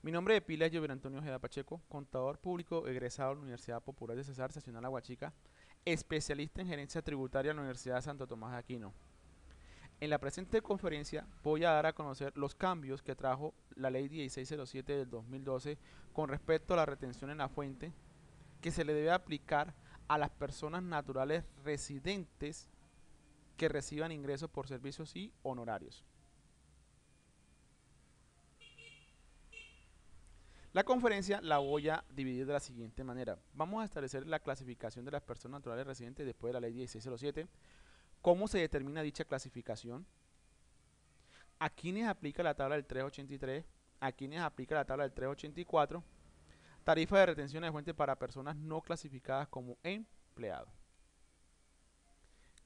Mi nombre de pila es Jover Antonio Ojeda Pacheco, contador público egresado de la Universidad Popular de Cesar, seccional Aguachica, especialista en gerencia tributaria en la Universidad de Santo Tomás de Aquino. En la presente conferencia voy a dar a conocer los cambios que trajo la Ley 1607 del 2012 con respecto a la retención en la fuente que se le debe aplicar a las personas naturales residentes que reciban ingresos por servicios y honorarios. La conferencia la voy a dividir de la siguiente manera. Vamos a establecer la clasificación de las personas naturales residentes después de la ley 1607, cómo se determina dicha clasificación, a quienes aplica la tabla del 383, a quienes aplica la tabla del 384, tarifa de retención de fuente para personas no clasificadas como empleados.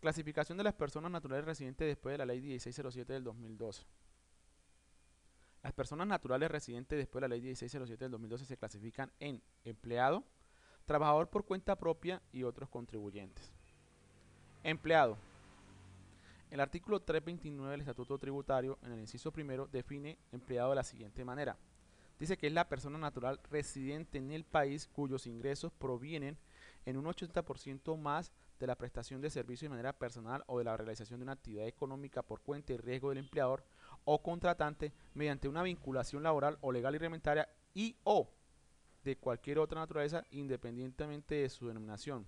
Clasificación de las personas naturales residentes después de la ley 1607 del 2012. Las personas naturales residentes después de la ley 1607 del 2012 se clasifican en empleado, trabajador por cuenta propia y otros contribuyentes. Empleado. El artículo 329 del Estatuto Tributario, en el inciso primero, define empleado de la siguiente manera. Dice que es la persona natural residente en el país cuyos ingresos provienen en un 80% más de la prestación de servicios de manera personal o de la realización de una actividad económica por cuenta y riesgo del empleador o contratante mediante una vinculación laboral o legal y reglamentaria y o de cualquier otra naturaleza independientemente de su denominación.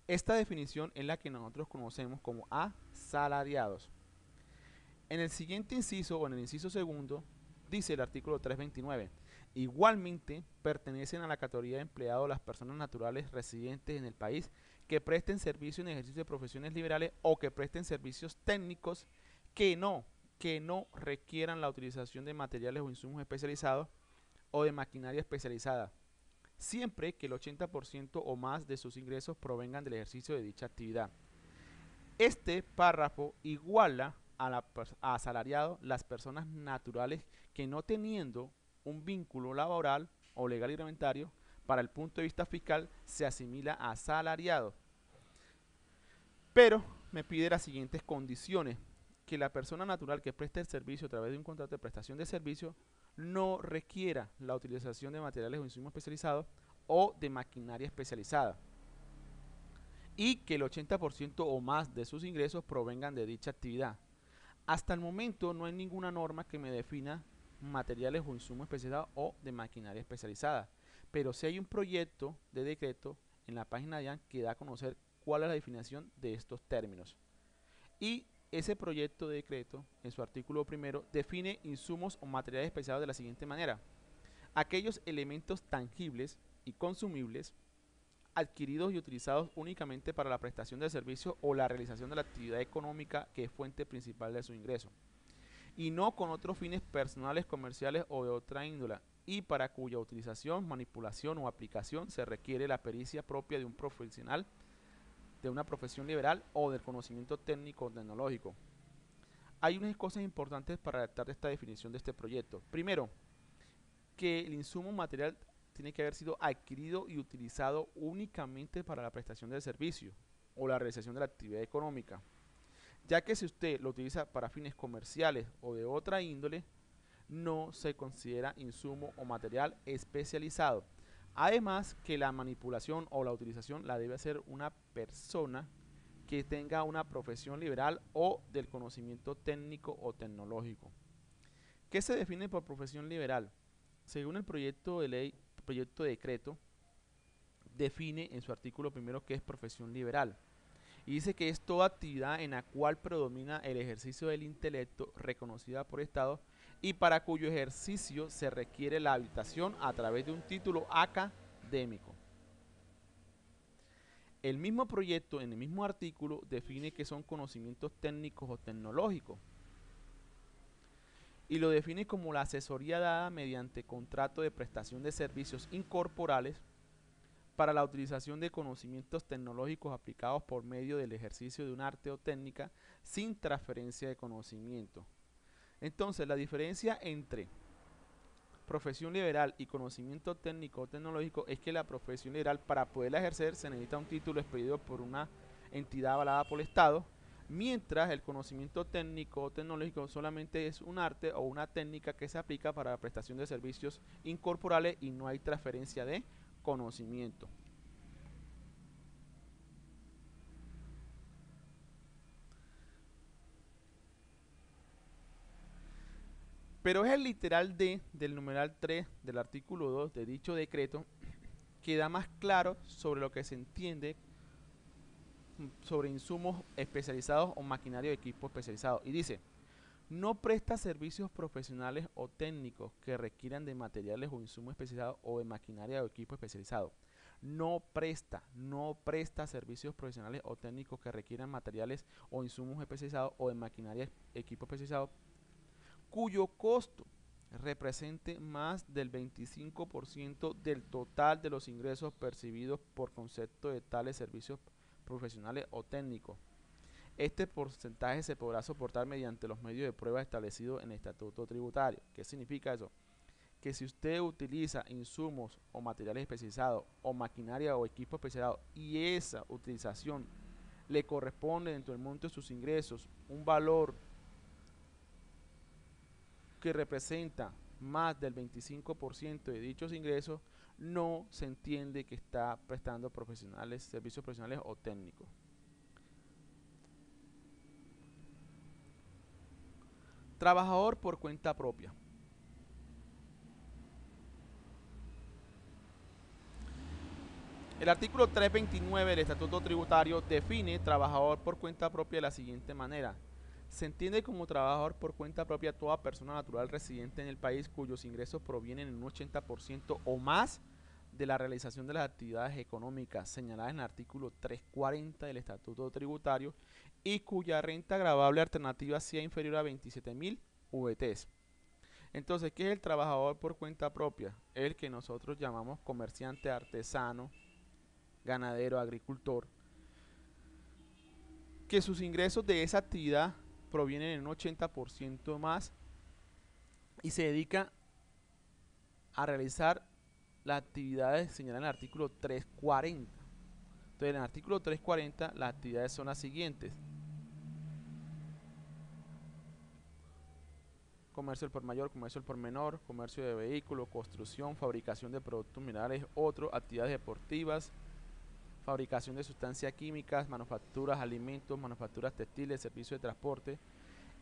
Esta definición es la que nosotros conocemos como asalariados. En el siguiente inciso o en el inciso segundo dice el artículo 329, igualmente pertenecen a la categoría de empleados las personas naturales residentes en el país que presten servicio en ejercicio de profesiones liberales o que presten servicios técnicos que no requieran la utilización de materiales o insumos especializados o de maquinaria especializada, siempre que el 80% o más de sus ingresos provengan del ejercicio de dicha actividad. Este párrafo iguala a asalariado las personas naturales que no teniendo un vínculo laboral o legal y reglamentario, para el punto de vista fiscal se asimila a asalariado. Pero me pide las siguientes condiciones: que la persona natural que preste el servicio a través de un contrato de prestación de servicio no requiera la utilización de materiales o insumos especializados o de maquinaria especializada, y que el 80% o más de sus ingresos provengan de dicha actividad. Hasta el momento no hay ninguna norma que me defina materiales o insumos especializados o de maquinaria especializada, pero sí hay un proyecto de decreto en la página de AN que da a conocer cuál es la definición de estos términos. Y ese proyecto de decreto, en su artículo primero, define insumos o materiales especializados de la siguiente manera: aquellos elementos tangibles y consumibles adquiridos y utilizados únicamente para la prestación de servicio o la realización de la actividad económica que es fuente principal de su ingreso, y no con otros fines personales, comerciales o de otra índole, y para cuya utilización, manipulación o aplicación se requiere la pericia propia de un profesional de una profesión liberal o del conocimiento técnico o tecnológico. Hay unas cosas importantes para adaptar esta definición de este proyecto. Primero, que el insumo material tiene que haber sido adquirido y utilizado únicamente para la prestación del servicio o la realización de la actividad económica, ya que si usted lo utiliza para fines comerciales o de otra índole, no se considera insumo o material especializado. Además, que la manipulación o la utilización la debe hacer una persona que tenga una profesión liberal o del conocimiento técnico o tecnológico. ¿Qué se define por profesión liberal? Según el proyecto de ley, proyecto de decreto, define en su artículo primero qué es profesión liberal. Y dice que es toda actividad en la cual predomina el ejercicio del intelecto reconocida por Estado y para cuyo ejercicio se requiere la habilitación a través de un título académico. El mismo proyecto, en el mismo artículo, define que son conocimientos técnicos o tecnológicos y lo define como la asesoría dada mediante contrato de prestación de servicios incorporales para la utilización de conocimientos tecnológicos aplicados por medio del ejercicio de un arte o técnica sin transferencia de conocimiento. Entonces, la diferencia entre profesión liberal y conocimiento técnico o tecnológico es que la profesión liberal, para poderla ejercer, se necesita un título expedido por una entidad avalada por el Estado, mientras el conocimiento técnico o tecnológico solamente es un arte o una técnica que se aplica para la prestación de servicios incorporales y no hay transferencia de conocimiento. Pero es el literal D del numeral 3 del artículo 2 de dicho decreto que da más claro sobre lo que se entiende sobre insumos especializados o maquinaria o equipo especializado. Y dice, no presta servicios profesionales o técnicos que requieran de materiales o insumos especializados o de maquinaria o equipo especializado. No presta servicios profesionales o técnicos que requieran materiales o insumos especializados o de maquinaria equipo especializado cuyo costo represente más del 25% del total de los ingresos percibidos por concepto de tales servicios profesionales o técnicos. Este porcentaje se podrá soportar mediante los medios de prueba establecidos en el estatuto tributario. ¿Qué significa eso? Que si usted utiliza insumos o materiales especializados o maquinaria o equipo especializado y esa utilización le corresponde dentro del monto de sus ingresos un valor que representa más del 25% de dichos ingresos, no se entiende que está prestando servicios profesionales o técnicos. Trabajador por cuenta propia. El artículo 329 del Estatuto Tributario define trabajador por cuenta propia de la siguiente manera. Se entiende como trabajador por cuenta propia toda persona natural residente en el país cuyos ingresos provienen en un 80% o más de la realización de las actividades económicas señaladas en el artículo 340 del Estatuto Tributario y cuya renta gravable alternativa sea inferior a 27.000 VTs. Entonces, ¿qué es el trabajador por cuenta propia? El que nosotros llamamos comerciante, artesano, ganadero, agricultor, que sus ingresos de esa actividad provienen en un 80% más y se dedica a realizar las actividades señaladas en el artículo 340. Entonces, en el artículo 340 las actividades son las siguientes: comercio al por mayor, comercio al por menor, comercio de vehículos, construcción, fabricación de productos minerales, actividades deportivas, fabricación de sustancias químicas, manufacturas, alimentos, manufacturas textiles, servicios de transporte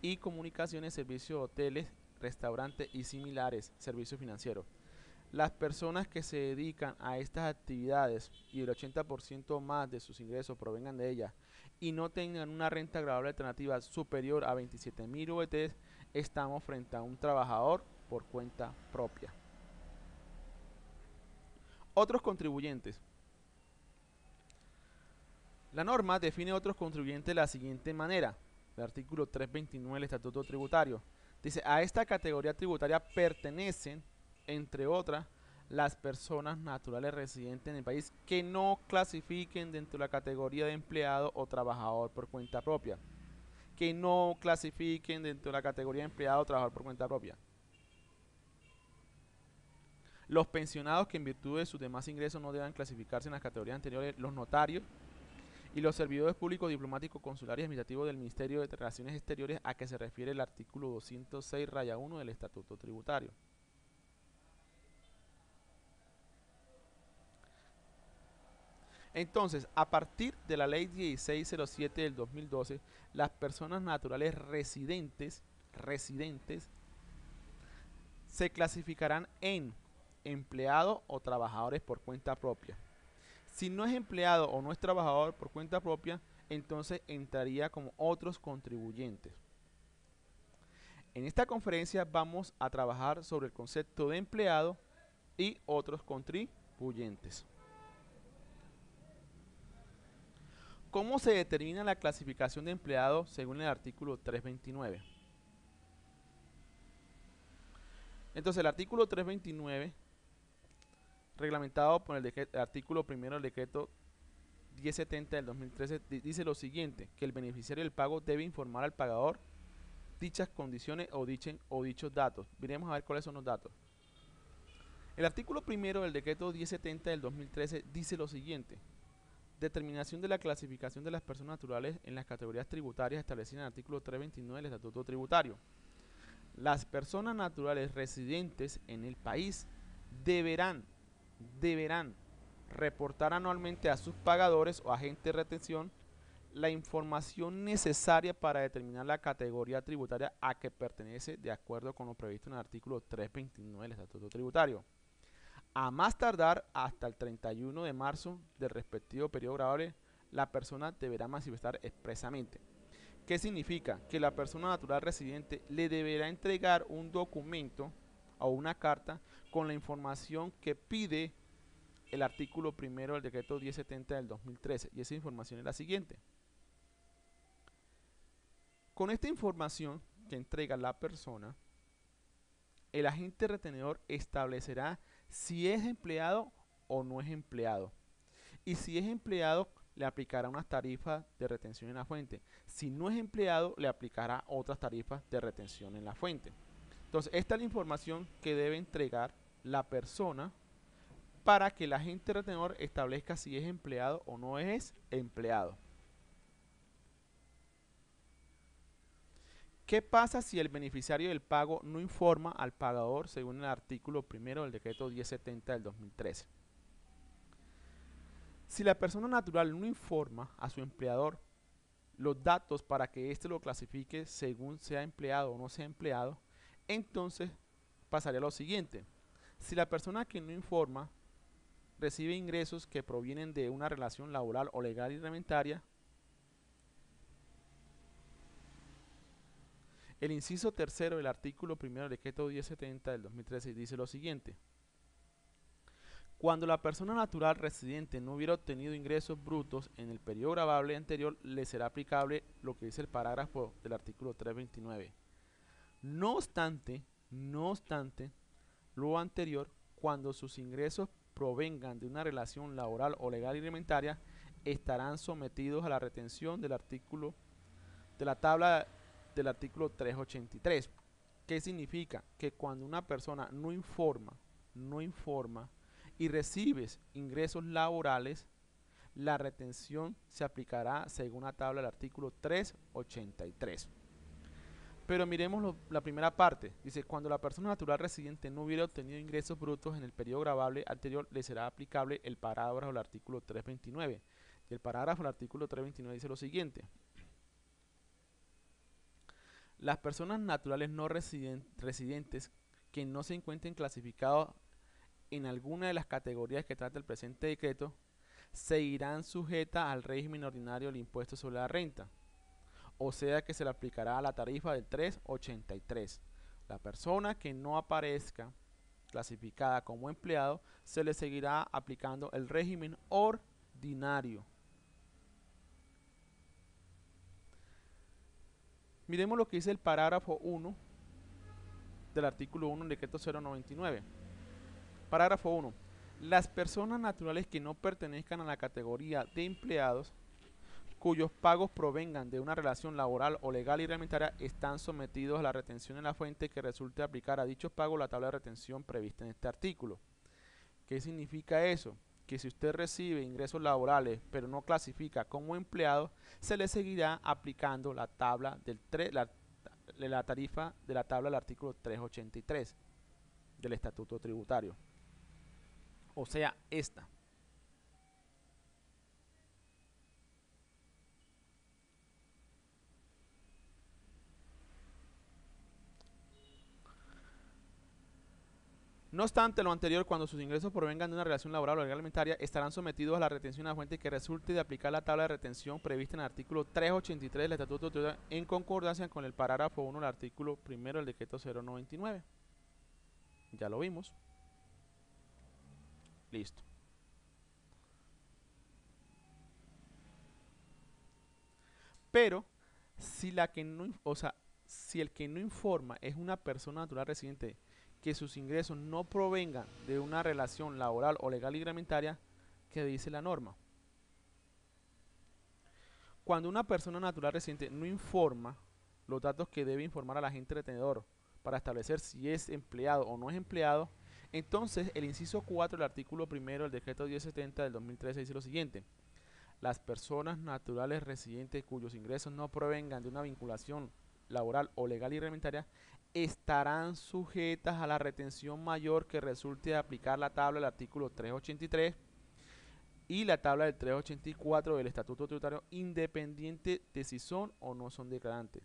y comunicaciones, servicios de hoteles, restaurantes y similares, servicios financieros. Las personas que se dedican a estas actividades y el 80% más de sus ingresos provengan de ellas y no tengan una renta gravable alternativa superior a 27.000 VTs, estamos frente a un trabajador por cuenta propia. Otros contribuyentes. La norma define otros contribuyentes de la siguiente manera. El artículo 329 del Estatuto Tributario dice: a esta categoría tributaria pertenecen, entre otras, las personas naturales residentes en el país que no clasifiquen dentro de la categoría de empleado o trabajador por cuenta propia. Que no clasifiquen dentro de la categoría de empleado o trabajador por cuenta propia. Los pensionados que en virtud de sus demás ingresos no deban clasificarse en las categorías anteriores, los notarios y los servidores públicos, diplomáticos, consulares y administrativos del Ministerio de Relaciones Exteriores, a que se refiere el artículo 206-1 del Estatuto Tributario. Entonces, a partir de la Ley 1607 del 2012, las personas naturales residentes se clasificarán en empleados o trabajadores por cuenta propia. Si no es empleado o no es trabajador por cuenta propia, entonces entraría como otros contribuyentes. En esta conferencia vamos a trabajar sobre el concepto de empleado y otros contribuyentes. ¿Cómo se determina la clasificación de empleado según el artículo 329? Entonces, el artículo 329, reglamentado por el artículo primero del decreto 1070 del 2013, dice lo siguiente: que el beneficiario del pago debe informar al pagador dichas condiciones o dichos datos. Veremos a ver cuáles son los datos. El artículo primero del decreto 1070 del 2013 dice lo siguiente: Determinación de la clasificación de las personas naturales en las categorías tributarias establecidas en el artículo 329 del Estatuto Tributario. Las personas naturales residentes en el país deberán reportar anualmente a sus pagadores o agentes de retención la información necesaria para determinar la categoría tributaria a que pertenece de acuerdo con lo previsto en el artículo 329 del Estatuto Tributario. A más tardar hasta el 31 de marzo del respectivo periodo grabable, la persona deberá manifestar expresamente. ¿Qué significa? Que la persona natural residente le deberá entregar un documento o una carta con la información que pide el artículo primero del decreto 1070 del 2013, y esa información es la siguiente. Con esta información que entrega la persona, el agente retenedor establecerá si es empleado o no es empleado. Y si es empleado, le aplicará unas tarifas de retención en la fuente. Si no es empleado, le aplicará otras tarifas de retención en la fuente. Entonces, esta es la información que debe entregar la persona para que el agente retenedor establezca si es empleado o no es empleado. ¿Qué pasa si el beneficiario del pago no informa al pagador según el artículo primero del decreto 1070 del 2013? Si la persona natural no informa a su empleador los datos para que éste lo clasifique según sea empleado o no sea empleado, entonces pasaría a lo siguiente. Si la persona que no informa recibe ingresos que provienen de una relación laboral o legal y reglamentaria, el inciso tercero del artículo primero del decreto 1070 del 2013 dice lo siguiente. Cuando la persona natural residente no hubiera obtenido ingresos brutos en el periodo gravable anterior, le será aplicable lo que dice el parágrafo del artículo 329. No obstante, lo anterior, cuando sus ingresos provengan de una relación laboral o legal y reglamentaria, estarán sometidos a la retención del artículo de la tabla del artículo 383. ¿Qué significa? Que cuando una persona no informa y recibes ingresos laborales, la retención se aplicará según la tabla del artículo 383. Pero miremos la primera parte. Dice, cuando la persona natural residente no hubiera obtenido ingresos brutos en el periodo gravable anterior, le será aplicable el parágrafo del artículo 329. Y el parágrafo del artículo 329 dice lo siguiente. Las personas naturales no residentes que no se encuentren clasificados en alguna de las categorías que trata el presente decreto seguirán sujetas al régimen ordinario del impuesto sobre la renta, o sea que se le aplicará la tarifa del 383. La persona que no aparezca clasificada como empleado se le seguirá aplicando el régimen ordinario. Miremos lo que dice el parágrafo 1 del artículo 1 del decreto 099. Parágrafo 1. Las personas naturales que no pertenezcan a la categoría de empleados cuyos pagos provengan de una relación laboral o legal y reglamentaria están sometidos a la retención en la fuente que resulte aplicar a dichos pagos la tabla de retención prevista en este artículo. ¿Qué significa eso? Que si usted recibe ingresos laborales pero no clasifica como empleado, se le seguirá aplicando la tabla del la tarifa de la tabla del artículo 383 del Estatuto Tributario. O sea, esta. No obstante lo anterior, cuando sus ingresos provengan de una relación laboral o reglamentaria, estarán sometidos a la retención a la fuente que resulte de aplicar la tabla de retención prevista en el artículo 383 del Estatuto Tributario en concordancia con el parágrafo 1 del artículo 1 del decreto 099. Ya lo vimos. Listo. Pero si si el que no informa es una persona natural residente que sus ingresos no provengan de una relación laboral o legal y reglamentaria, ¿qué dice la norma? Cuando una persona natural residente no informa los datos que debe informar al agente retenedor para establecer si es empleado o no es empleado, entonces el inciso 4 del artículo 1 del decreto 1070 del 2013 dice lo siguiente. las personas naturales residentes cuyos ingresos no provengan de una vinculación laboral o legal y reglamentaria estarán sujetas a la retención mayor que resulte de aplicar la tabla del artículo 383 y la tabla del 384 del Estatuto Tributario, independiente de si son o no son declarantes.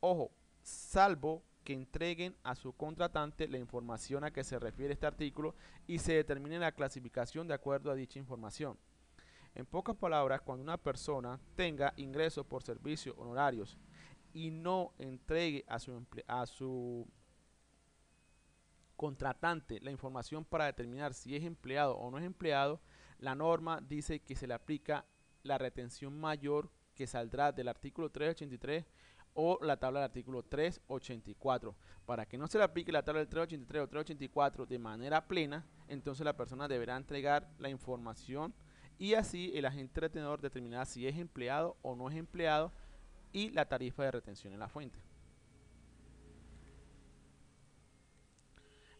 Ojo, salvo que entreguen a su contratante la información a que se refiere este artículo y se determine la clasificación de acuerdo a dicha información. En pocas palabras, cuando una persona tenga ingresos por servicios honorarios y no entregue a su contratante la información para determinar si es empleado o no es empleado, la norma dice que se le aplica la retención mayor que saldrá del artículo 383 o la tabla del artículo 384. Para que no se le aplique la tabla del 383 o 384 de manera plena, entonces la persona deberá entregar la información y así el agente retenedor determinará si es empleado o no es empleado y la tarifa de retención en la fuente.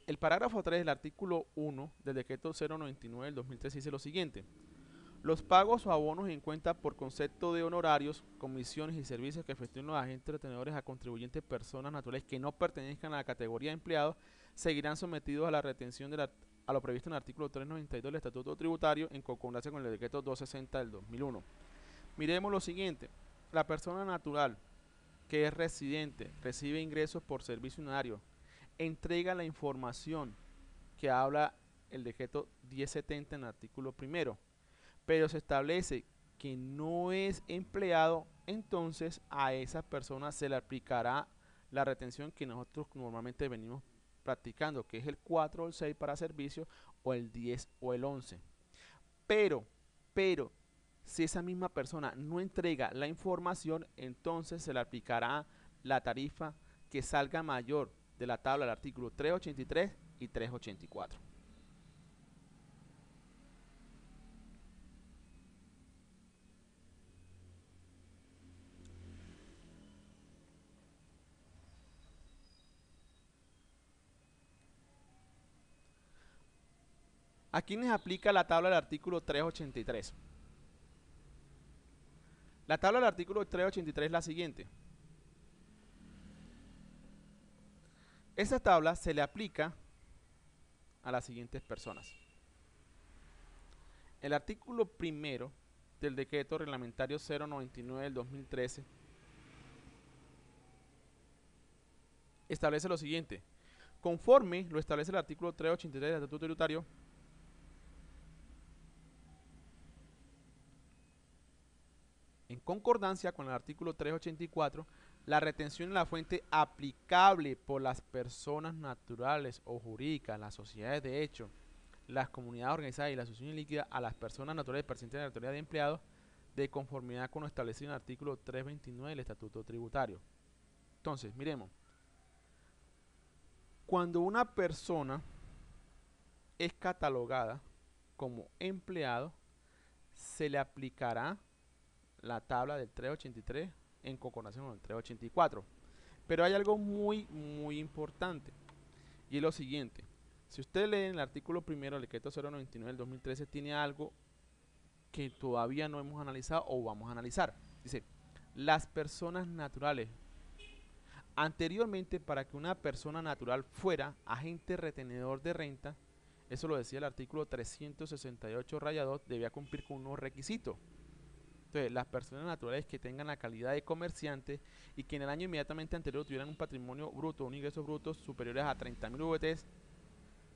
El parágrafo 3 del artículo 1 del decreto 099 del 2003 dice lo siguiente: los pagos o abonos en cuenta por concepto de honorarios, comisiones y servicios que efectúen los agentes retenedores a contribuyentes personas naturales que no pertenezcan a la categoría de empleados seguirán sometidos a la retención a lo previsto en el artículo 392 del Estatuto Tributario en concordancia con el decreto 260 del 2001. Miremos lo siguiente: la persona natural que es residente, recibe ingresos por servicio honorario, entrega la información que habla el decreto 1070 en el artículo primero, pero se establece que no es empleado, entonces a esa persona se le aplicará la retención que nosotros normalmente venimos practicando, que es el 4 o el 6 para servicio, o el 10 o el 11. Pero, si esa misma persona no entrega la información, entonces se le aplicará la tarifa que salga mayor de la tabla del artículo 383 y 384. ¿A quiénes aplica la tabla del artículo 383? La tabla del artículo 383 es la siguiente. Esta tabla se le aplica a las siguientes personas. El artículo primero del decreto reglamentario 099 del 2013 establece lo siguiente: conforme lo establece el artículo 383 del Estatuto Tributario, en concordancia con el artículo 384, la retención en la fuente aplicable por las personas naturales o jurídicas, las sociedades de hecho, las comunidades organizadas y las asociaciones líquidas a las personas naturales pertenecientes a la categoría de empleados, de conformidad con lo establecido en el artículo 329 del Estatuto Tributario. Entonces, miremos. Cuando una persona es catalogada como empleado, se le aplicará la tabla del 383 en concordancia con el 384. Pero hay algo muy importante, y es lo siguiente: si usted lee en el artículo primero del decreto 099 del 2013, tiene algo que todavía no hemos analizado o vamos a analizar. Dice: las personas naturales. Anteriormente, para que una persona natural fuera agente retenedor de renta, eso lo decía el artículo 368-2, debía cumplir con unos requisitos. Entonces, las personas naturales que tengan la calidad de comerciante y que en el año inmediatamente anterior tuvieran un patrimonio bruto, un ingresos brutos superiores a 30.000 VTs,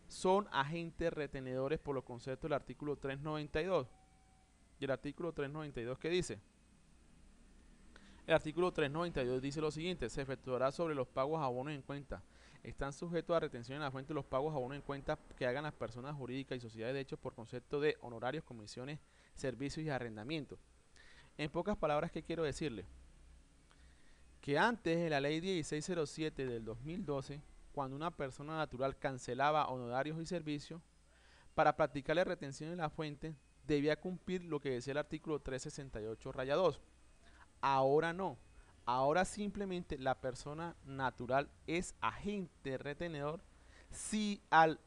son agentes retenedores por los conceptos del artículo 392. ¿Y el artículo 392 qué dice? El artículo 392 dice lo siguiente: se efectuará sobre los pagos a abonos en cuenta. Están sujetos a retención en la fuente los pagos a abonos en cuenta que hagan las personas jurídicas y sociedades de hecho por concepto de honorarios, comisiones, servicios y arrendamientos. En pocas palabras, ¿qué quiero decirle? Que antes de la ley 1607 del 2012, cuando una persona natural cancelaba honorarios y servicios, para practicarle retención en la fuente, debía cumplir lo que decía el artículo 368-2. Ahora no. Ahora simplemente la persona natural es agente retenedor si al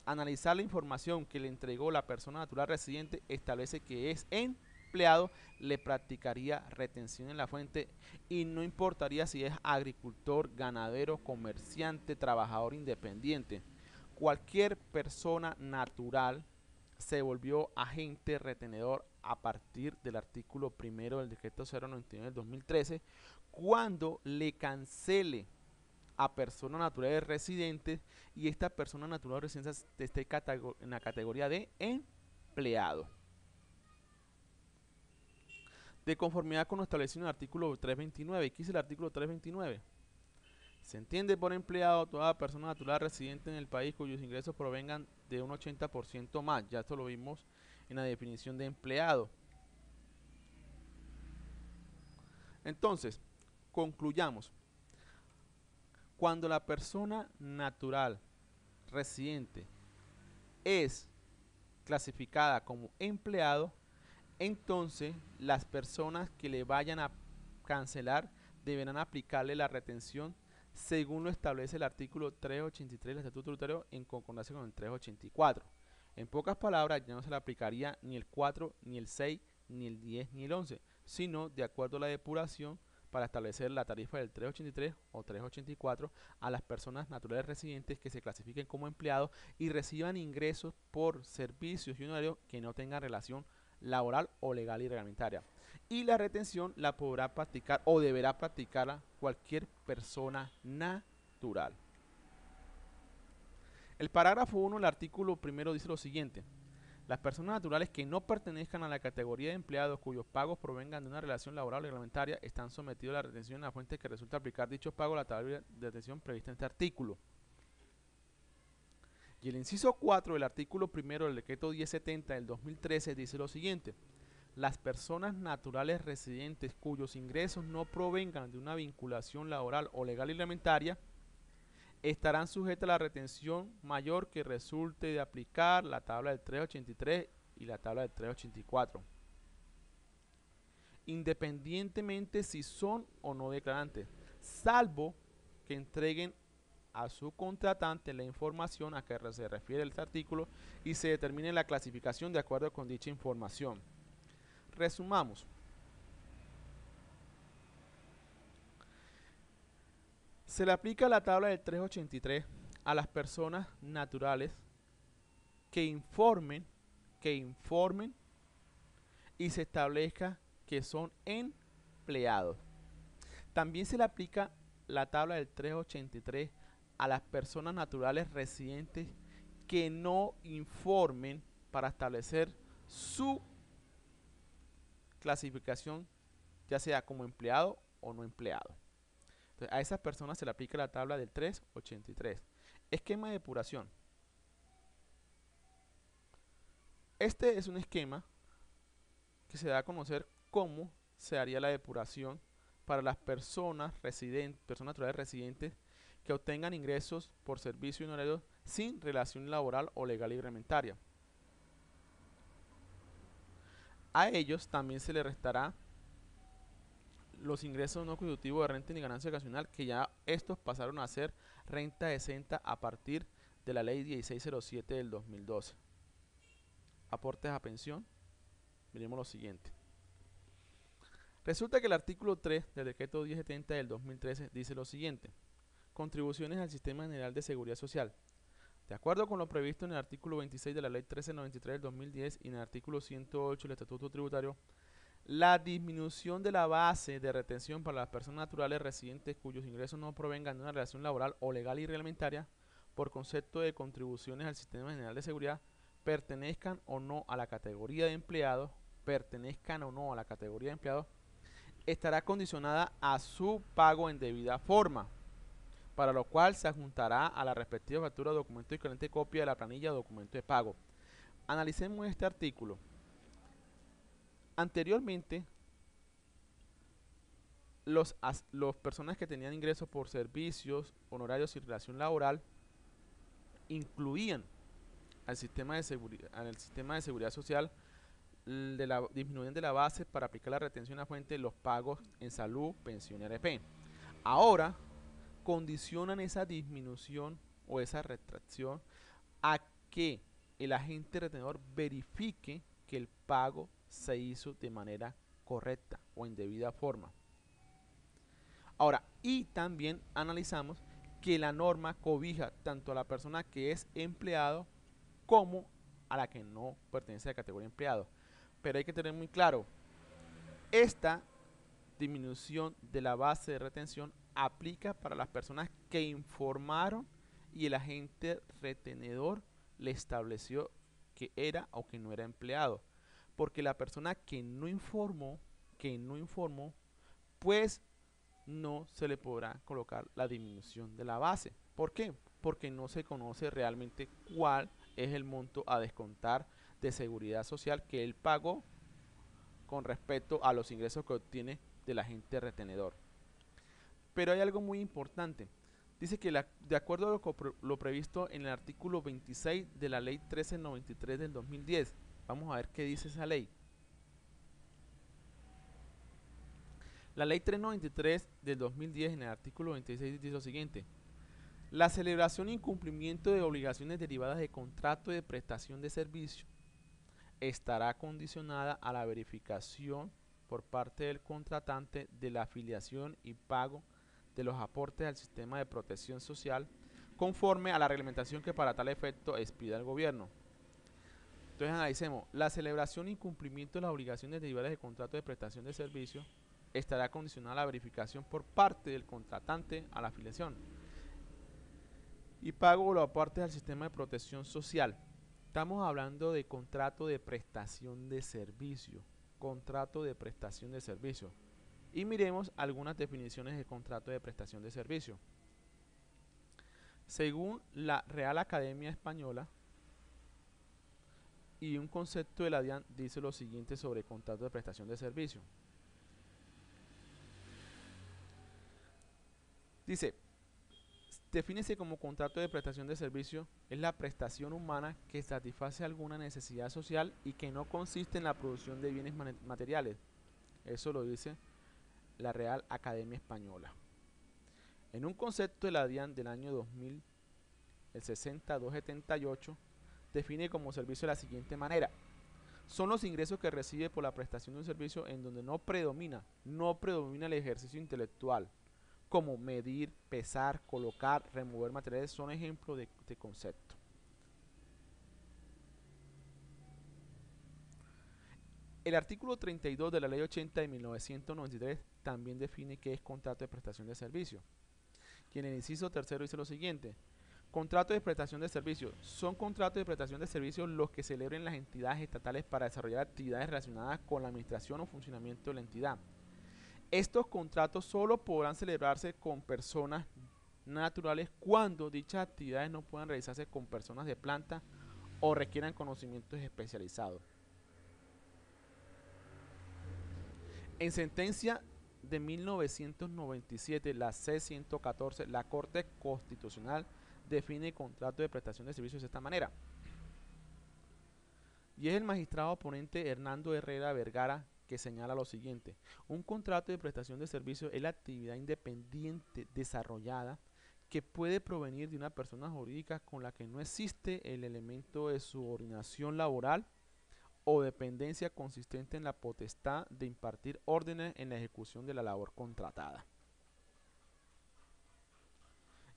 analizar la información que le entregó la persona natural residente establece que es empleado, le practicaría retención en la fuente y no importaría si es agricultor, ganadero, comerciante, trabajador independiente. Cualquier persona natural se volvió agente retenedor a partir del artículo primero del decreto 099 del 2013 cuando le cancele a personas naturales residentes y esta persona natural residente esté en la categoría de empleado. De conformidad con lo establecido en el artículo 329. ¿Qué dice el artículo 329? Se entiende por empleado toda persona natural residente en el país cuyos ingresos provengan de un 80% más. Ya esto lo vimos en la definición de empleado. Entonces, concluyamos. Cuando la persona natural residente es clasificada como empleado, entonces las personas que le vayan a cancelar deberán aplicarle la retención según lo establece el artículo 383 del Estatuto Tributario en concordancia con el 384. En pocas palabras, ya no se le aplicaría ni el 4, ni el 6, ni el 10, ni el 11, sino de acuerdo a la depuración para establecer la tarifa del 383 o 384 a las personas naturales residentes que se clasifiquen como empleados y reciban ingresos por servicios y honorarios que no tengan relación laboral o legal y reglamentaria. Y la retención la podrá practicar o deberá practicarla cualquier persona natural. El parágrafo 1 del artículo primero dice lo siguiente: las personas naturales que no pertenezcan a la categoría de empleados cuyos pagos provengan de una relación laboral o reglamentaria están sometidos a la retención en la fuente que resulta aplicar dichos pagos a la tabla de retención prevista en este artículo. Y el inciso 4 del artículo primero del decreto 1070 del 2013 dice lo siguiente: las personas naturales residentes cuyos ingresos no provengan de una vinculación laboral o legal y reglamentaria estarán sujetas a la retención mayor que resulte de aplicar la tabla del 383 y la tabla del 384, independientemente si son o no declarantes, salvo que entreguen a su contratante la información a que se refiere este artículo y se determine la clasificación de acuerdo con dicha información. Resumamos. Se le aplica la tabla del 383 a las personas naturales que informen y se establezca que son empleados. También se le aplica la tabla del 383 a las personas naturales residentes que no informen para establecer su clasificación, ya sea como empleado o no empleado. Entonces, a esas personas se le aplica la tabla del 383. Esquema de depuración. Este es un esquema que se da a conocer cómo se haría la depuración para las personas naturales residentes que obtengan ingresos por servicio y honorarios sin relación laboral o legal y reglamentaria. A ellos también se les restará los ingresos no constitutivos de renta ni ganancia ocasional, que ya estos pasaron a ser renta exenta a partir de la ley 1607 del 2012. Aportes a pensión. Miremos lo siguiente. Resulta que el artículo 3 del decreto 1070 del 2013 dice lo siguiente: contribuciones al sistema general de seguridad social. De acuerdo con lo previsto en el artículo 26 de la ley 1393 del 2010 y en el artículo 108 del Estatuto Tributario, la disminución de la base de retención para las personas naturales residentes cuyos ingresos no provengan de una relación laboral o legal y reglamentaria por concepto de contribuciones al sistema general de seguridad, pertenezcan o no a la categoría de empleados, estará condicionada a su pago en debida forma, para lo cual se adjuntará a la respectiva factura, documento equivalente copia de la planilla o documento de pago. Analicemos este artículo. Anteriormente, los personas que tenían ingresos por servicios, honorarios y relación laboral incluían al sistema de seguridad social disminuyendo de la base para aplicar la retención a fuente de los pagos en salud, pensión y ARP. Ahora condicionan esa disminución o esa retracción a que el agente retenedor verifique que el pago se hizo de manera correcta o en debida forma. Ahora, y también analizamos que la norma cobija tanto a la persona que es empleado como a la que no pertenece a la categoría empleado. Pero hay que tener muy claro, esta disminución de la base de retención aplica para las personas que informaron y el agente retenedor le estableció que era o que no era empleado. Porque la persona que no informó, pues no se le podrá colocar la disminución de la base. ¿Por qué? Porque no se conoce realmente cuál es el monto a descontar de seguridad social que él pagó con respecto a los ingresos que obtiene del agente retenedor. Pero hay algo muy importante. Dice que de acuerdo a lo previsto en el artículo 26 de la ley 1393 del 2010, vamos a ver qué dice esa ley. La ley 393 del 2010 en el artículo 26 dice lo siguiente: la celebración e incumplimiento de obligaciones derivadas de contrato de prestación de servicio estará condicionada a la verificación por parte del contratante de la afiliación y pago de los aportes al sistema de protección social conforme a la reglamentación que para tal efecto expida el gobierno. Entonces analicemos, la celebración e incumplimiento de las obligaciones derivadas de contrato de prestación de servicio estará condicionada a la verificación por parte del contratante a la afiliación y pago de los aportes al sistema de protección social. Estamos hablando de contrato de prestación de servicio. Contrato de prestación de servicio. Y miremos algunas definiciones de contrato de prestación de servicio. Según la Real Academia Española y un concepto de la DIAN dice lo siguiente sobre contrato de prestación de servicio. Dice, defínese como contrato de prestación de servicio es la prestación humana que satisface alguna necesidad social y que no consiste en la producción de bienes materiales. Eso lo dice la Real Academia Española. En un concepto de la DIAN del año 2000, el 60278, define como servicio de la siguiente manera: son los ingresos que recibe por la prestación de un servicio en donde no predomina el ejercicio intelectual, como medir, pesar, colocar, remover materiales, son ejemplos de concepto. El artículo 32 de la Ley 80 de 1993 también define qué es contrato de prestación de servicio. Y en el inciso tercero dice lo siguiente: contratos de prestación de servicio son contratos de prestación de servicios los que celebren las entidades estatales para desarrollar actividades relacionadas con la administración o funcionamiento de la entidad. Estos contratos solo podrán celebrarse con personas naturales cuando dichas actividades no puedan realizarse con personas de planta o requieran conocimientos especializados. En sentencia de 1997, la C-114, la Corte Constitucional define contrato de prestación de servicios de esta manera. Y es el magistrado ponente Hernando Herrera Vergara que señala lo siguiente: un contrato de prestación de servicios es la actividad independiente desarrollada que puede provenir de una persona jurídica con la que no existe el elemento de subordinación laboral o dependencia consistente en la potestad de impartir órdenes en la ejecución de la labor contratada.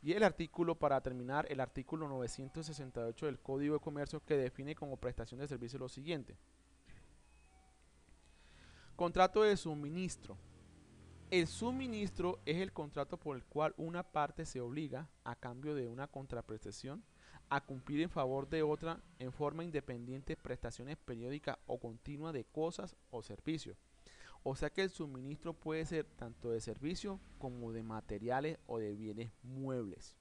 Y el artículo, para terminar, el artículo 968 del Código de Comercio, que define como prestación de servicio lo siguiente: contrato de suministro. El suministro es el contrato por el cual una parte se obliga, a cambio de una contraprestación, a cumplir en favor de otra en forma independiente prestaciones periódicas o continuas de cosas o servicios. O sea que el suministro puede ser tanto de servicios como de materiales o de bienes muebles.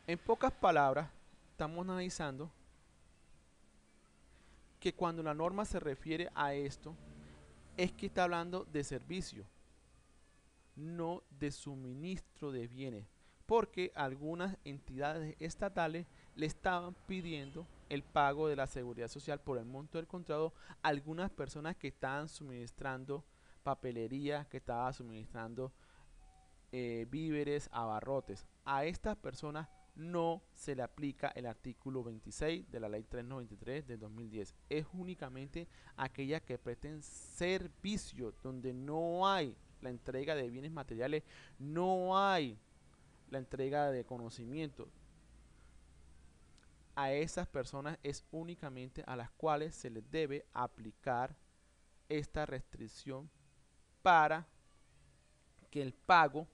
En pocas palabras, estamos analizando que cuando la norma se refiere a esto, es que está hablando de servicio, no de suministro de bienes, porque algunas entidades estatales le estaban pidiendo el pago de la seguridad social por el monto del contrato a algunas personas que estaban suministrando papelería, que estaban suministrando víveres, abarrotes. A estas personas no se le aplica el artículo 26 de la ley 393 del 2010. Es únicamente aquellas que presten servicios donde no hay la entrega de bienes materiales, no hay la entrega de conocimiento. A esas personas es únicamente a las cuales se les debe aplicar esta restricción para que el pago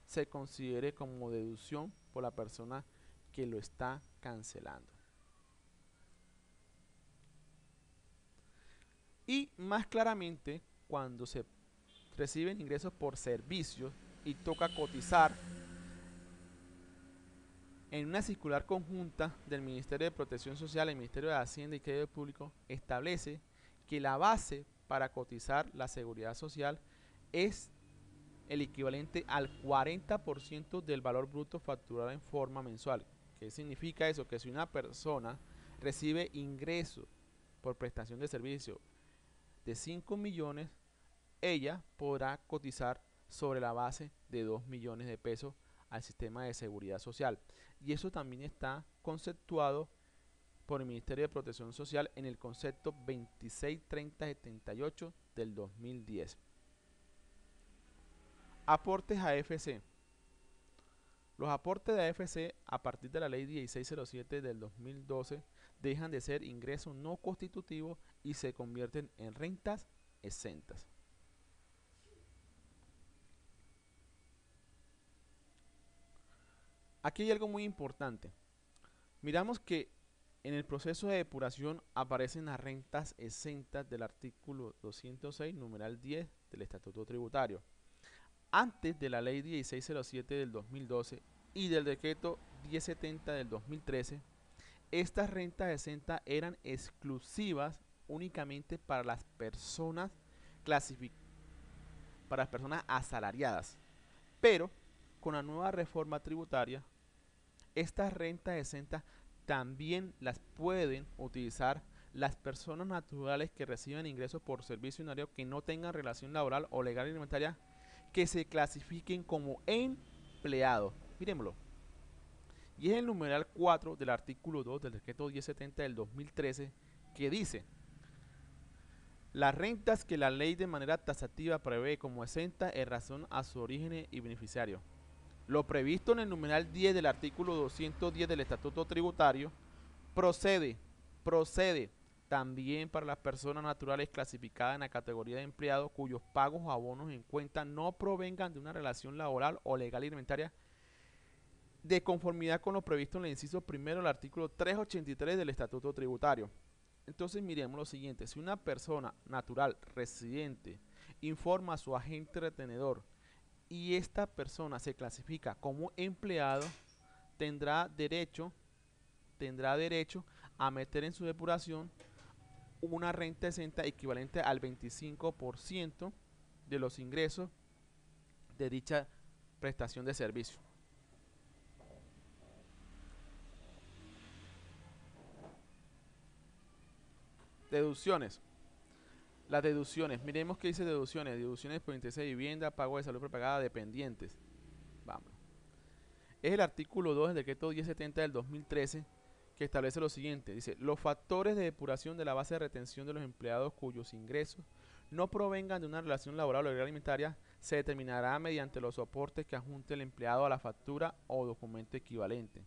se considere como deducción por la persona que lo está cancelando. Y más claramente, cuando se reciben ingresos por servicios y toca cotizar, en una circular conjunta del Ministerio de Protección Social, el Ministerio de Hacienda y Crédito Público establece que la base para cotizar la seguridad social es el equivalente al 40% del valor bruto facturado en forma mensual. ¿Qué significa eso? Que si una persona recibe ingresos por prestación de servicio de 5 millones, ella podrá cotizar sobre la base de 2 millones de pesos al sistema de seguridad social. Y eso también está conceptuado por el Ministerio de Protección Social en el concepto 263078 del 2010. Aportes a AFC. Los aportes de AFC a partir de la ley 1607 del 2012 dejan de ser ingresos no constitutivos y se convierten en rentas exentas. Aquí hay algo muy importante. Miramos que en el proceso de depuración aparecen las rentas exentas del artículo 206, numeral 10 del Estatuto Tributario. Antes de la ley 1607 del 2012 y del decreto 1070 del 2013, estas rentas exentas eran exclusivas únicamente para las personas para las personas asalariadas. Pero con la nueva reforma tributaria, estas rentas exentas también las pueden utilizar las personas naturales que reciben ingresos por servicio ordinario que no tengan relación laboral o legal alimentaria, que se clasifiquen como empleados. Miremoslo. Y es el numeral 4 del artículo 2 del decreto 1070 del 2013 que dice: las rentas que la ley de manera taxativa prevé como exenta en razón a su origen y beneficiario. Lo previsto en el numeral 10 del artículo 210 del Estatuto Tributario procede también para las personas naturales clasificadas en la categoría de empleados cuyos pagos o abonos en cuenta no provengan de una relación laboral o legal alimentaria, de conformidad con lo previsto en el inciso primero del artículo 383 del Estatuto Tributario. Entonces miremos lo siguiente: si una persona natural residente informa a su agente retenedor y esta persona se clasifica como empleado, tendrá derecho a meter en su depuración una renta exenta equivalente al 25% de los ingresos de dicha prestación de servicio. Deducciones. Las deducciones, miremos qué dice deducciones. Deducciones por interés de vivienda, pago de salud prepagada, dependientes. Vamos. Es el artículo 2 del decreto 1070 del 2013 que establece lo siguiente. Dice: los factores de depuración de la base de retención de los empleados cuyos ingresos no provengan de una relación laboral o legal alimentaria se determinará mediante los soportes que adjunte el empleado a la factura o documento equivalente.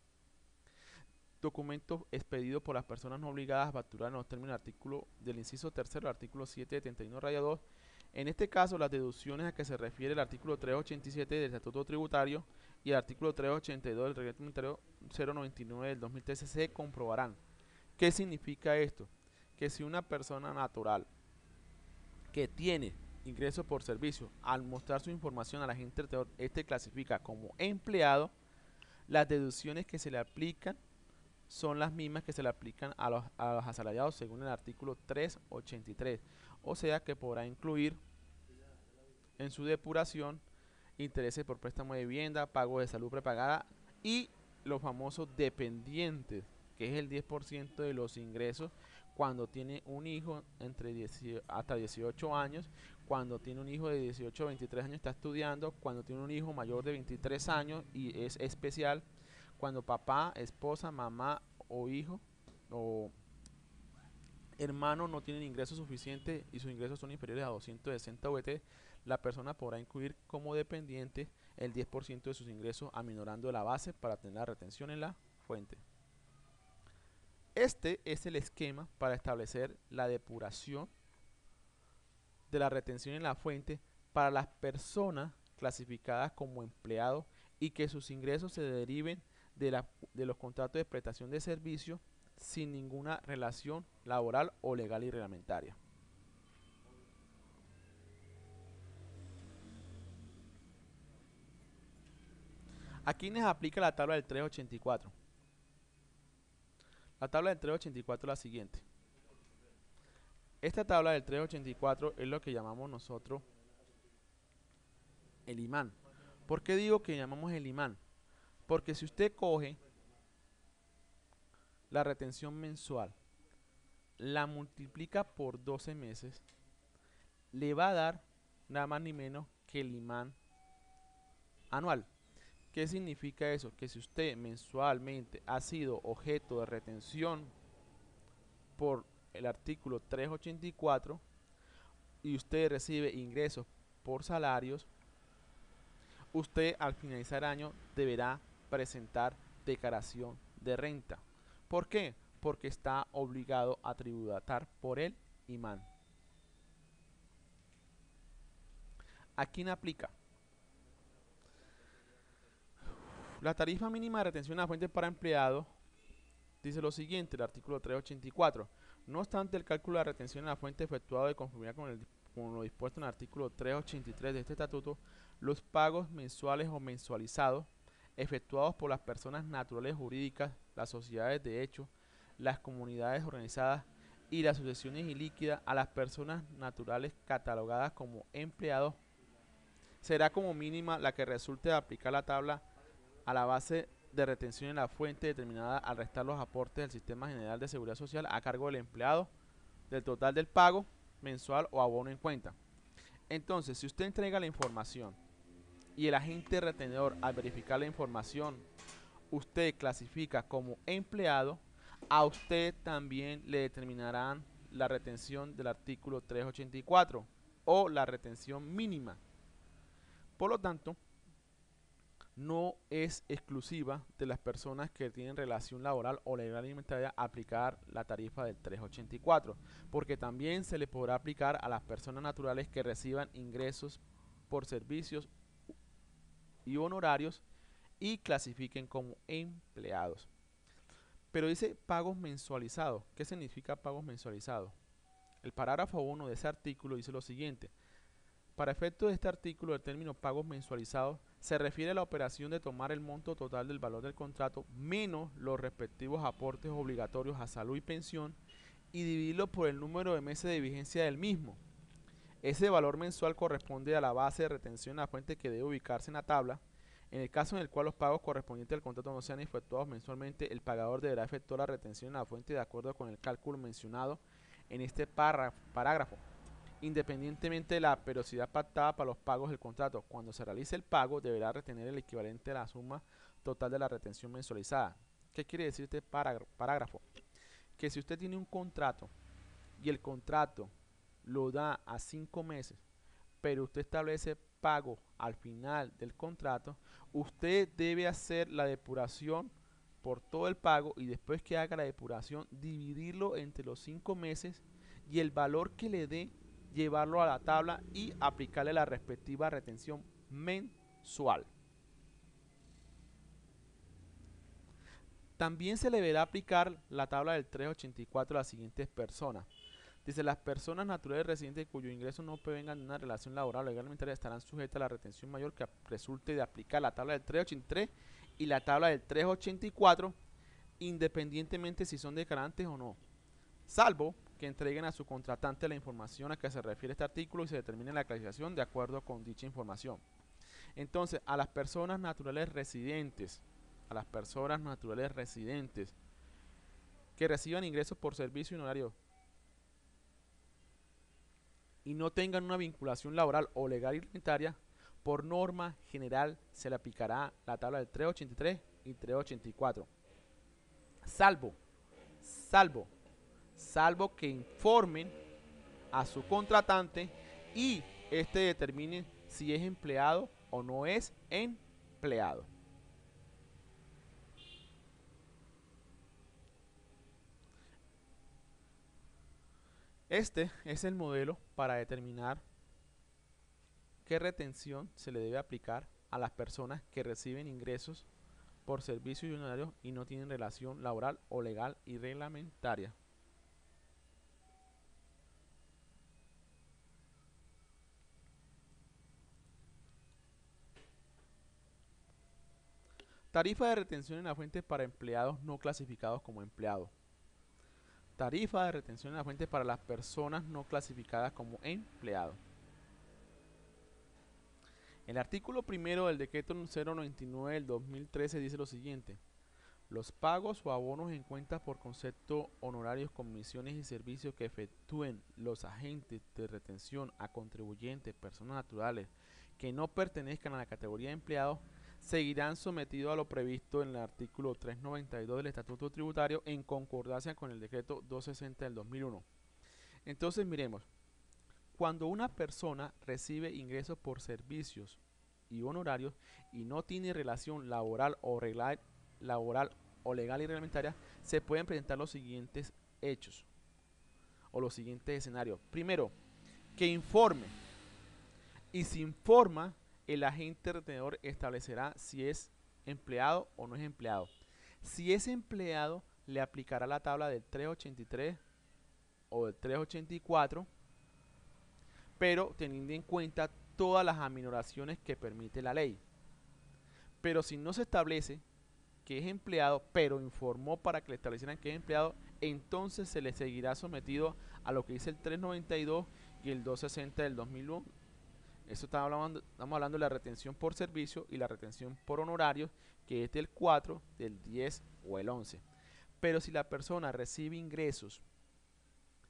Documento expedido por las personas no obligadas a facturar en los términos del artículo del inciso tercero del artículo 771-2. En este caso, las deducciones a que se refiere el artículo 387 del Estatuto Tributario y el artículo 382 del Reglamento 099 del 2013 se comprobarán. ¿Qué significa esto? Que si una persona natural que tiene ingresos por servicio, al mostrar su información al agente retenedor, este clasifica como empleado, las deducciones que se le aplican son las mismas que se le aplican a los asalariados según el artículo 383. O sea que podrá incluir en su depuración intereses por préstamo de vivienda, pago de salud prepagada y los famosos dependientes, que es el 10% de los ingresos cuando tiene un hijo entre hasta 18 años, cuando tiene un hijo de 18 o 23 años está estudiando, cuando tiene un hijo mayor de 23 años y es especial, cuando papá, esposa, mamá o hijo o hermano no tienen ingresos suficientes y sus ingresos son inferiores a 260 VT, la persona podrá incluir como dependiente el 10% de sus ingresos aminorando la base para tener la retención en la fuente. Este es el esquema para establecer la depuración de la retención en la fuente para las personas clasificadas como empleados y que sus ingresos se deriven de los contratos de prestación de servicio sin ninguna relación laboral o legal y reglamentaria. ¿A quiénes aplica la tabla del 384? La tabla del 384 es la siguiente. Esta tabla del 384 es lo que llamamos nosotros el imán. ¿Por qué digo que llamamos el imán? Porque si usted coge la retención mensual, la multiplica por 12 meses, le va a dar nada más ni menos que el imán anual. ¿Qué significa eso? Que si usted mensualmente ha sido objeto de retención por el artículo 384 y usted recibe ingresos por salarios, usted al finalizar el año deberá presentar declaración de renta. ¿Por qué? Porque está obligado a tributar por el imán. ¿A quién aplica? La tarifa mínima de retención a la fuente para empleados dice lo siguiente, el artículo 384. No obstante, el cálculo de la retención en la fuente efectuado de conformidad con lo dispuesto en el artículo 383 de este estatuto, los pagos mensuales o mensualizados efectuados por las personas naturales jurídicas, las sociedades de hecho, las comunidades organizadas y las sucesiones ilíquidas a las personas naturales catalogadas como empleados será como mínima la que resulte de aplicar la tabla a la base de retención en la fuente determinada al restar los aportes del Sistema General de Seguridad Social a cargo del empleado del total del pago mensual o abono en cuenta. Entonces, si usted entrega la información y el agente retenedor al verificar la información usted clasifica como empleado, a usted también le determinarán la retención del artículo 384 o la retención mínima. Por lo tanto, no es exclusiva de las personas que tienen relación laboral o legal alimentaria aplicar la tarifa del 384, porque también se le podrá aplicar a las personas naturales que reciban ingresos por servicios y honorarios y clasifiquen como empleados. Pero dice pagos mensualizados. ¿Qué significa pagos mensualizados? El parágrafo 1 de ese artículo dice lo siguiente. Para efectos de este artículo, el término pagos mensualizados se refiere a la operación de tomar el monto total del valor del contrato menos los respectivos aportes obligatorios a salud y pensión y dividirlo por el número de meses de vigencia del mismo. Ese valor mensual corresponde a la base de retención a la fuente que debe ubicarse en la tabla. En el caso en el cual los pagos correspondientes al contrato no sean efectuados mensualmente, el pagador deberá efectuar la retención en la fuente de acuerdo con el cálculo mencionado en este parágrafo, independientemente de la periodicidad pactada para los pagos del contrato. Cuando se realice el pago, deberá retener el equivalente a la suma total de la retención mensualizada. ¿Qué quiere decir este parágrafo? Que si usted tiene un contrato y el contrato lo da a 5 meses, pero usted establece pago al final del contrato, usted debe hacer la depuración por todo el pago y después que haga la depuración, dividirlo entre los 5 meses y el valor que le dé, llevarlo a la tabla y aplicarle la respectiva retención mensual. También se le deberá aplicar la tabla del 384 a las siguientes personas. Dice, las personas naturales residentes cuyos ingresos no provengan de una relación laboral o legalmente estarán sujetas a la retención mayor que resulte de aplicar la tabla del 383 y la tabla del 384, independientemente si son declarantes o no, salvo que entreguen a su contratante la información a que se refiere este artículo y se determine la clasificación de acuerdo con dicha información. Entonces, a las personas naturales residentes, que reciban ingresos por servicio y honorario y no tengan una vinculación laboral o legal y reglamentaria, por norma general se le aplicará la tabla del 383 y 384, salvo, salvo, salvo que informen a su contratante y este determine si es empleado o no es empleado. Este es el modelo para determinar qué retención se le debe aplicar a las personas que reciben ingresos por servicios y honorarios y no tienen relación laboral o legal y reglamentaria. Tarifa de retención en la fuente para empleados no clasificados como empleados. Tarifa de retención en la fuente para las personas no clasificadas como empleados. El artículo primero del decreto 099 del 2013 dice lo siguiente: los pagos o abonos en cuentas por concepto, honorarios, comisiones y servicios que efectúen los agentes de retención a contribuyentes, personas naturales que no pertenezcan a la categoría de empleados, seguirán sometidos a lo previsto en el artículo 392 del Estatuto Tributario en concordancia con el decreto 260 del 2001. Entonces miremos, cuando una persona recibe ingresos por servicios y honorarios y no tiene relación laboral o legal y reglamentaria, se pueden presentar los siguientes hechos o los siguientes escenarios. Primero, que informe, y si informa, el agente retenedor establecerá si es empleado o no es empleado. Si es empleado, le aplicará la tabla del 383 o del 384, pero teniendo en cuenta todas las aminoraciones que permite la ley. Pero si no se establece que es empleado, pero informó para que le establecieran que es empleado, entonces se le seguirá sometido a lo que dice el 392 y el 260 del 2001. Estamos hablando de la retención por servicio y la retención por honorarios, que es del 4, del 10 o el 11. Pero si la persona recibe ingresos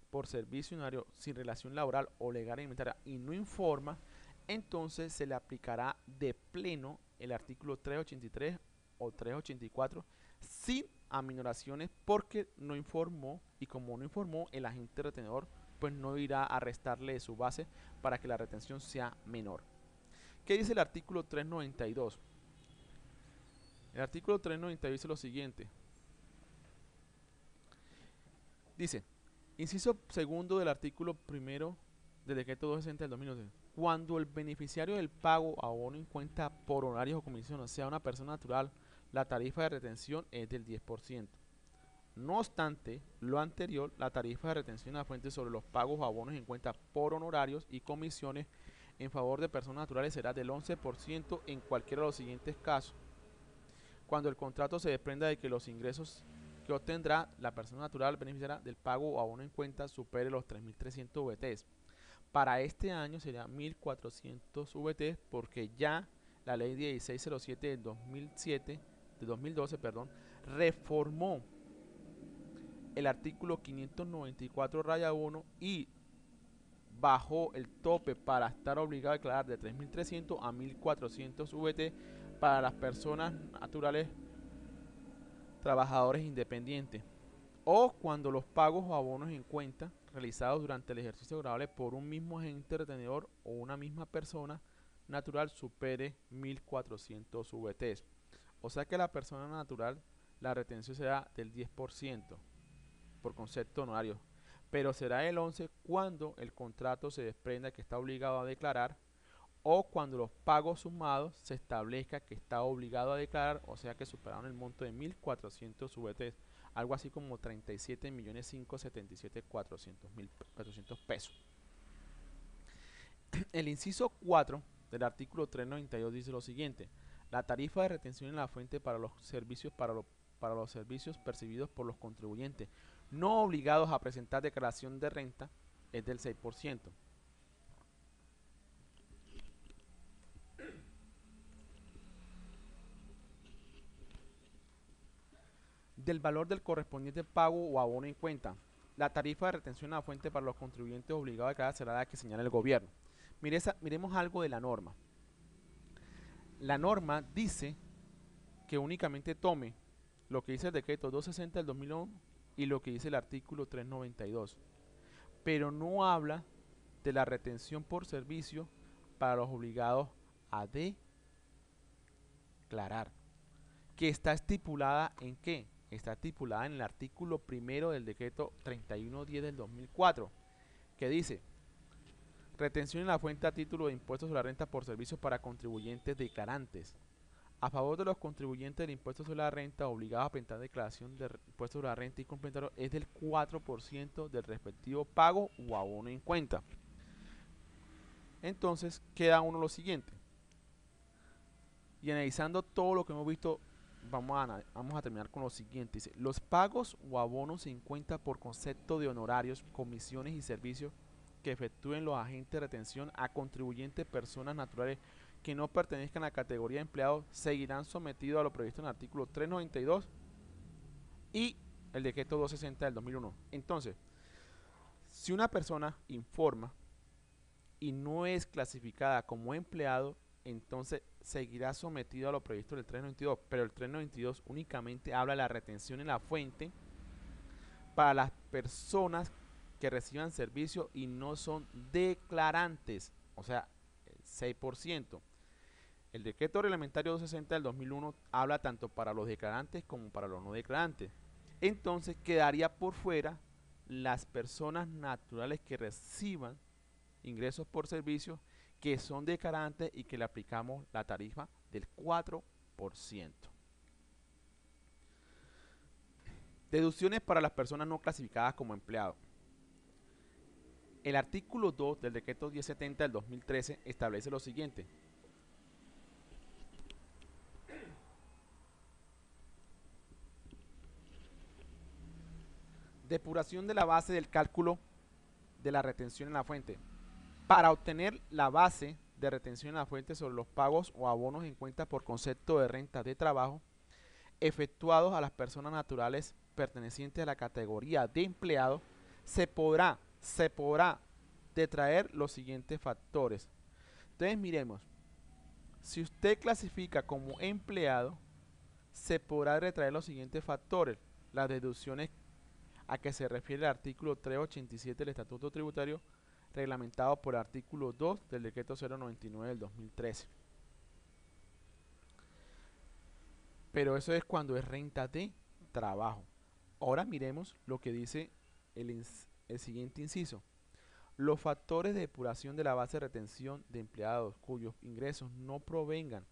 por servicio y honorario sin relación laboral o legal alimentaria y no informa, entonces se le aplicará de pleno el artículo 383 o 384 sin aminoraciones porque no informó, y como no informó, el agente retenedor pues no irá a restarle de su base para que la retención sea menor. ¿Qué dice el artículo 392? El artículo 392 dice lo siguiente. Dice, inciso segundo del artículo primero del decreto 260 del 2009. Cuando el beneficiario del pago a abono en cuenta por honorarios o comisiones sea una persona natural, la tarifa de retención es del 10%. No obstante lo anterior, la tarifa de retención a la fuente sobre los pagos o abonos en cuenta por honorarios y comisiones en favor de personas naturales será del 11% en cualquiera de los siguientes casos. Cuando el contrato se desprenda de que los ingresos que obtendrá la persona natural beneficiará del pago o abono en cuenta supere los 3.300 VTs. Para este año sería 1.400 VTs porque ya la ley 1607 del 2012, reformó el artículo 594-1 y bajó el tope para estar obligado a declarar de 3.300 a 1.400 VT para las personas naturales trabajadores independientes, o cuando los pagos o abonos en cuenta realizados durante el ejercicio laborable por un mismo agente retenedor o una misma persona natural supere 1.400 VTs. O sea que la persona natural, la retención será del 10% por concepto honorario, pero será el 11 cuando el contrato se desprenda que está obligado a declarar o cuando los pagos sumados se establezca que está obligado a declarar, o sea que superaron el monto de 1.400 VTs, algo así como 37.577.400 pesos. El inciso 4 del artículo 392 dice lo siguiente: la tarifa de retención en la fuente para los servicios percibidos por los contribuyentes no obligados a presentar declaración de renta es del 6%. Del valor del correspondiente pago o abono en cuenta. la tarifa de retención a la fuente para los contribuyentes obligados a declarar será la que señala el gobierno. Miremos algo de la norma. La norma dice que únicamente tome lo que dice el decreto 260 del 2001 y lo que dice el artículo 392, pero no habla de la retención por servicio para los obligados a declarar, que está estipulada en qué? Está estipulada en el artículo primero del decreto 3110 del 2004, que dice: retención en la fuente a título de impuestos sobre la renta por servicios para contribuyentes declarantes. A favor de los contribuyentes del impuesto sobre la renta obligados a presentar declaración de impuesto sobre la renta y complementario es del 4% del respectivo pago o abono en cuenta. Entonces queda uno lo siguiente. Y analizando todo lo que hemos visto, vamos a terminar con lo siguiente. Dice: los pagos o abonos en cuenta por concepto de honorarios, comisiones y servicios que efectúen los agentes de retención a contribuyentes personas naturales que no pertenezcan a la categoría de empleados seguirán sometidos a lo previsto en el artículo 392 y el decreto 260 del 2001. Entonces, si una persona informa y no es clasificada como empleado, entonces seguirá sometido a lo previsto del 392, pero el 392 únicamente habla de la retención en la fuente para las personas que reciban servicio y no son declarantes, o sea, el 6%. El decreto reglamentario 260 del 2001 habla tanto para los declarantes como para los no declarantes. Entonces quedaría por fuera las personas naturales que reciban ingresos por servicio, que son declarantes y que le aplicamos la tarifa del 4%. Deducciones para las personas no clasificadas como empleados. El artículo 2 del decreto 1070 del 2013 establece lo siguiente: depuración de la base del cálculo de la retención en la fuente. Para obtener la base de retención en la fuente sobre los pagos o abonos en cuenta por concepto de renta de trabajo efectuados a las personas naturales pertenecientes a la categoría de empleado, se podrá detraer los siguientes factores. Entonces miremos, si usted clasifica como empleado, se podrá retraer los siguientes factores: las deducciones a que se refiere el artículo 387 del Estatuto Tributario, reglamentado por el artículo 2 del decreto 099 del 2013. Pero eso es cuando es renta de trabajo. Ahora miremos lo que dice el siguiente inciso: los factores de depuración de la base de retención de empleados cuyos ingresos no provengan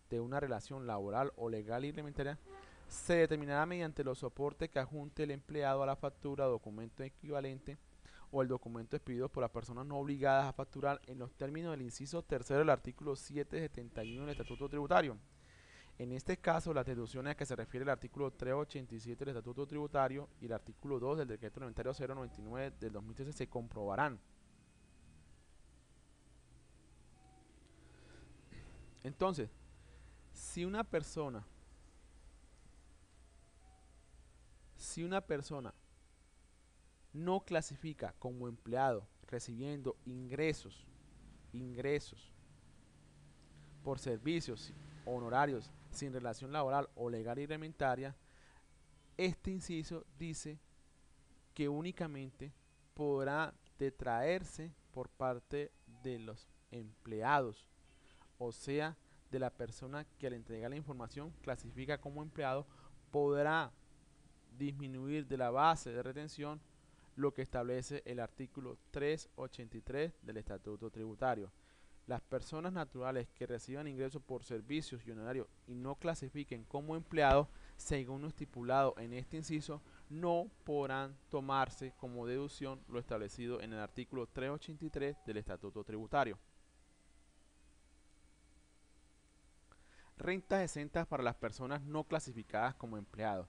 de una relación laboral o legal y reglamentaria se determinará mediante los soportes que adjunte el empleado a la factura, documento equivalente o el documento expedido por las personas no obligadas a facturar en los términos del inciso tercero del artículo 771 del Estatuto Tributario. En este caso, las deducciones a que se refiere el artículo 387 del Estatuto Tributario y el artículo 2 del Decreto Reglamentario 099 del 2013 se comprobarán. Entonces, si una persona no clasifica como empleado recibiendo ingresos por servicios honorarios sin relación laboral o legal y reglamentaria, este inciso dice que únicamente podrá detraerse por parte de los empleados, o sea, de la persona que al entregar la información clasifica como empleado, podrá disminuir de la base de retención lo que establece el artículo 383 del Estatuto Tributario. Las personas naturales que reciban ingresos por servicios y honorarios y no clasifiquen como empleados, según lo estipulado en este inciso, no podrán tomarse como deducción lo establecido en el artículo 383 del Estatuto Tributario. Rentas exentas para las personas no clasificadas como empleados.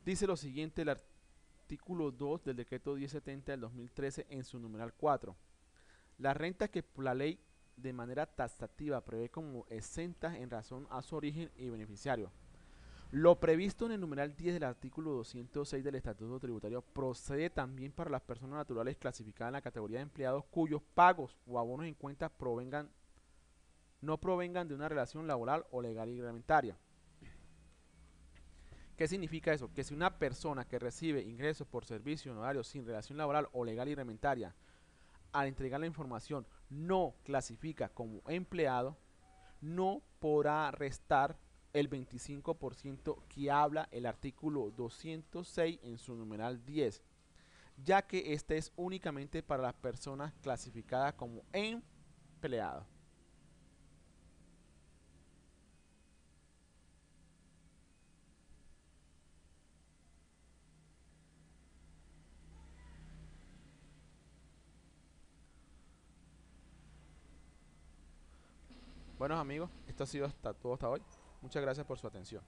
Dice lo siguiente el artículo 2 del decreto 1070 del 2013 en su numeral 4. Las rentas que la ley de manera taxativa prevé como exentas en razón a su origen y beneficiario Lo previsto en el numeral 10 del artículo 206 del Estatuto Tributario procede también para las personas naturales clasificadas en la categoría de empleados cuyos pagos o abonos en cuenta no provengan de una relación laboral o legal y reglamentaria. ¿Qué significa eso? Que si una persona que recibe ingresos por servicio honorario sin relación laboral o legal y reglamentaria, al entregar la información no clasifica como empleado, no podrá restar el 25% que habla el artículo 206 en su numeral 10, ya que este es únicamente para las personas clasificadas como empleado. Bueno amigos, esto ha sido todo hasta hoy. Muchas gracias por su atención.